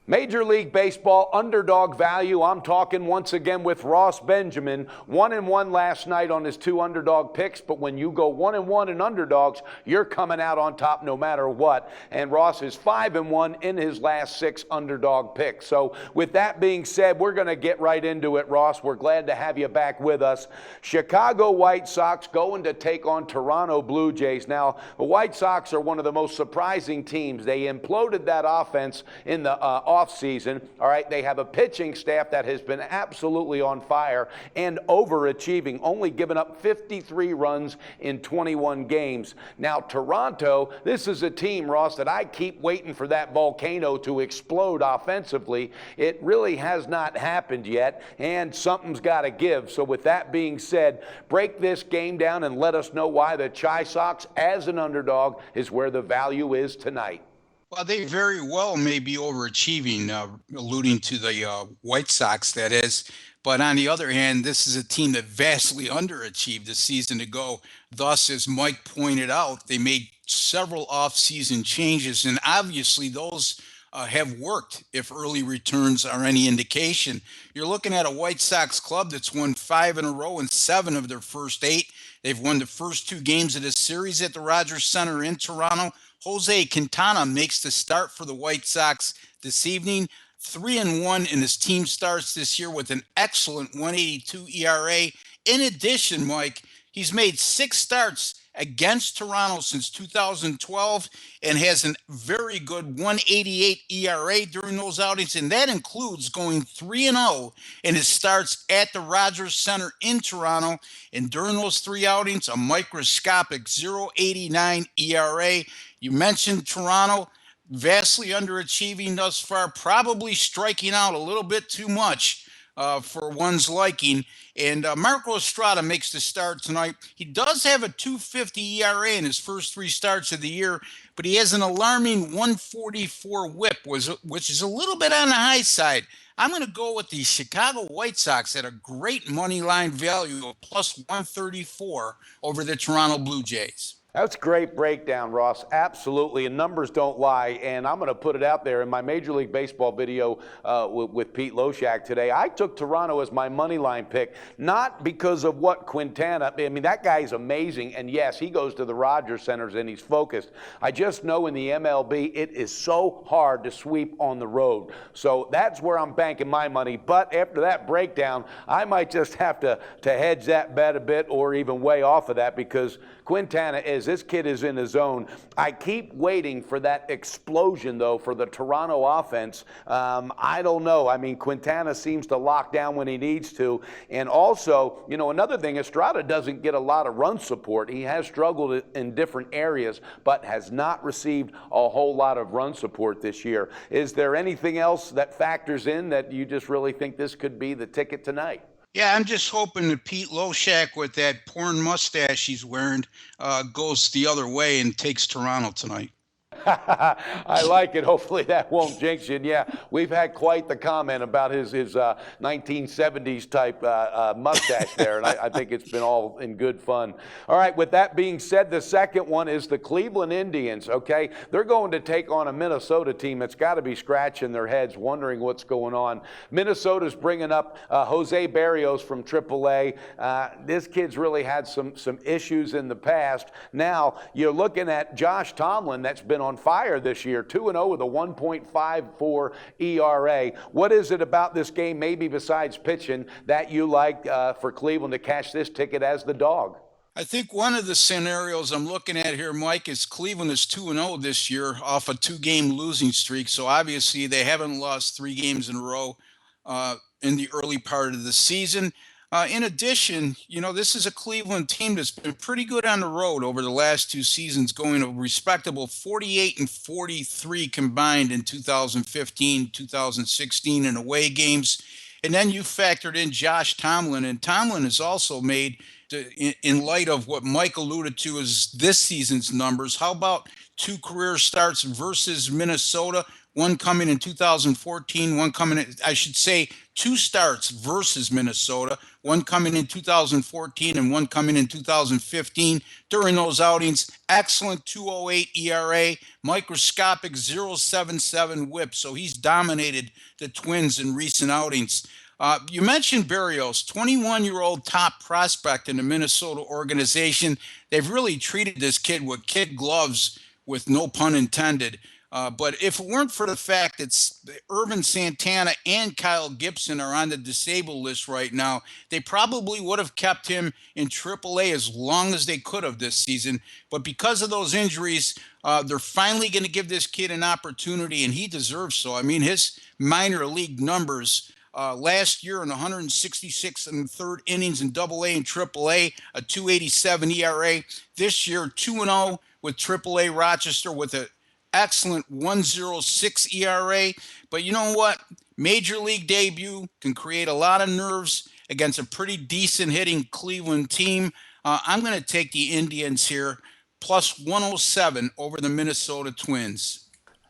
Major League Baseball underdog value. I'm talking once again with Ross Benjamin. 1-1 last night on his two underdog picks, but when you go 1-1 in underdogs, you're coming out on top no matter what. And Ross is 5-1 in his last 6 underdog picks. So with that being said, we're going to get right into it, Ross. We're glad to have you back with us. Chicago White Sox going to take on Toronto Blue Jays. Now, the White Sox are one of the most surprising teams. They imploded that offense in the offseason. All right, they have a pitching staff that has been absolutely on fire and overachieving, only giving up 53 runs in 21 games. Now, Toronto, this is a team, Ross, that I keep waiting for that volcano to explode offensively. It really has not happened yet, and something's got to give. So with that being said, break this game down and let us know why the Chi Sox, as an underdog, is where the value is tonight. Well, they very well may be overachieving, alluding to the White Sox, that is. But on the other hand, this is a team that vastly underachieved a season ago. Thus, as Mike pointed out, they made several off-season changes, and obviously those have worked if early returns are any indication. You're looking at a White Sox club that's won 5 in a row and 7 of their first 8. They've won the first 2 games of this series at the Rogers Center in Toronto. Jose Quintana makes the start for the White Sox this evening. 3-1 in his team starts this year with an excellent 1.82 ERA. In addition, Mike, he's made 6 starts against Toronto since 2012 and has a very good 1.88 ERA during those outings, and that includes going 3-0 in his starts at the Rogers Center in Toronto, and during those 3 outings, a microscopic 0.89 ERA. You mentioned Toronto, vastly underachieving thus far, probably striking out a little bit too much for one's liking. And Marco Estrada makes the start tonight. He does have a 2.50 ERA in his first 3 starts of the year, but he has an alarming 1.44 whip, which is a little bit on the high side. I'm going to go with the Chicago White Sox at a great money line value of plus 134 over the Toronto Blue Jays. That's a great breakdown, Ross. Absolutely, and numbers don't lie. And I'm going to put it out there in my Major League Baseball video with Pete Loshak today. I took Toronto as my money line pick, not because of what Quintana. I mean, that guy's amazing, and yes, he goes to the Rogers Centers and he's focused. I just know in the MLB it is so hard to sweep on the road. So that's where I'm banking my money. But after that breakdown, I might just have to hedge that bet a bit or even way off of that, because Quintana this kid is in his zone. I keep waiting for that explosion, though, for the Toronto offense. I don't know. I mean, Quintana seems to lock down when he needs to. And also, you know, another thing, Estrada doesn't get a lot of run support. He has struggled in different areas, but has not received a whole lot of run support this year. Is there anything else that factors in that you just really think this could be the ticket tonight? Yeah, I'm just hoping that Pete Loshak, with that porn mustache he's wearing, goes the other way and takes Toronto tonight. I like it. Hopefully that won't jinx you. And yeah, we've had quite the comment about his 1970s type mustache there, and I think it's been all in good fun. All right, with that being said, the second one is the Cleveland Indians, okay? They're going to take on a Minnesota team that's got to be scratching their heads, wondering what's going on. Minnesota's bringing up Jose Barrios from AAA. This kid's really had some issues in the past. Now, you're looking at Josh Tomlin, that's been on fire this year, 2-0 with a 1.54 ERA. What is it about this game, maybe besides pitching, that you like for Cleveland to cash this ticket as the dog? I think one of the scenarios I'm looking at here, Mike, is Cleveland is 2-0 this year off a 2-game losing streak. So obviously they haven't lost 3 games in a row in the early part of the season. In addition, you know, this is a Cleveland team that's been pretty good on the road over the last 2 seasons, going a respectable 48 and 43 combined in 2015, 2016 in away games. And then you factored in Josh Tomlin, and Tomlin has also made, in light of what Mike alluded to as this season's numbers, how about 2 career starts versus Minnesota? One coming in 2014, one coming in, I should say, 2 starts versus Minnesota, one coming in 2014 and one coming in 2015. During those outings, excellent 2.08 ERA, microscopic 0.77 whip. So he's dominated the Twins in recent outings. You mentioned Berrios, 21-year-old top prospect in the Minnesota organization. They've really treated this kid with kid gloves, with no pun intended. But if it weren't for the fact that Irvin Santana and Kyle Gibson are on the disabled list right now, they probably would have kept him in AAA as long as they could have this season. But because of those injuries, they're finally going to give this kid an opportunity, and he deserves so. I mean, his minor league numbers last year in 166 and third innings in AA and AAA, a 2.87 ERA. This year, 2-0 with AAA Rochester with a excellent 1.06 ERA. But you know what? Major league debut can create a lot of nerves against a pretty decent hitting Cleveland team. I'm going to take the Indians here, plus 107 over the Minnesota Twins.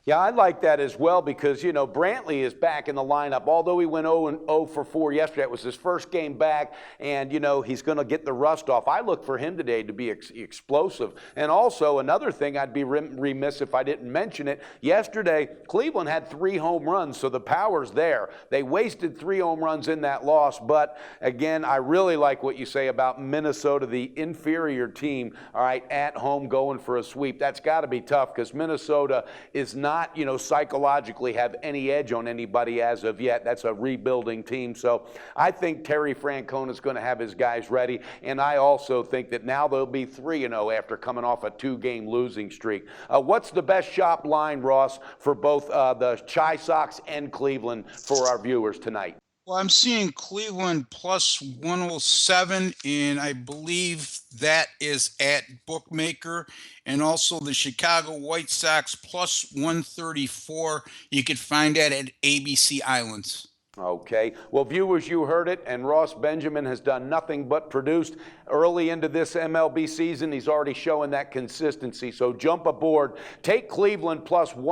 Yeah, I like that as well because, you know, Brantley is back in the lineup. Although he went 0 for 4 yesterday, it was his first game back, and, you know, he's going to get the rust off. I look for him today to be explosive. And also, another thing, I'd be remiss if I didn't mention it. Yesterday, Cleveland had 3 home runs, so the power's there. They wasted 3 home runs in that loss. But, again, I really like what you say about Minnesota, the inferior team, all right, at home going for a sweep. That's got to be tough because Minnesota is not, you know, psychologically have any edge on anybody as of yet. That's a rebuilding team. So I think Terry Francona is going to have his guys ready. And I also think that now they'll be 3-0 after coming off a 2-game losing streak. What's the best shop line, Ross, for both the Chi Sox and Cleveland for our viewers tonight? Well, I'm seeing Cleveland plus 107, and I believe that is at Bookmaker. And also the Chicago White Sox plus 134. You could find that at ABC Islands. Okay. Well, viewers, you heard it, and Ross Benjamin has done nothing but produced early into this MLB season. He's already showing that consistency. So jump aboard. Take Cleveland plus plus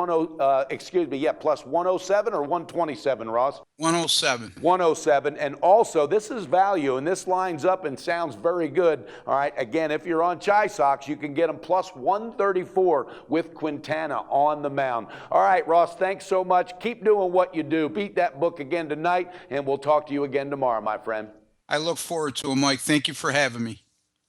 107 or 127, Ross? 107. 107. And also, this is value, and this lines up and sounds very good. All right. Again, if you're on Chi Sox, you can get them plus 134 with Quintana on the mound. All right, Ross, thanks so much. Keep doing what you do. Beat that book again tonight, and we'll talk to you again tomorrow, my friend. I look forward to it, Mike. Thank you for having me.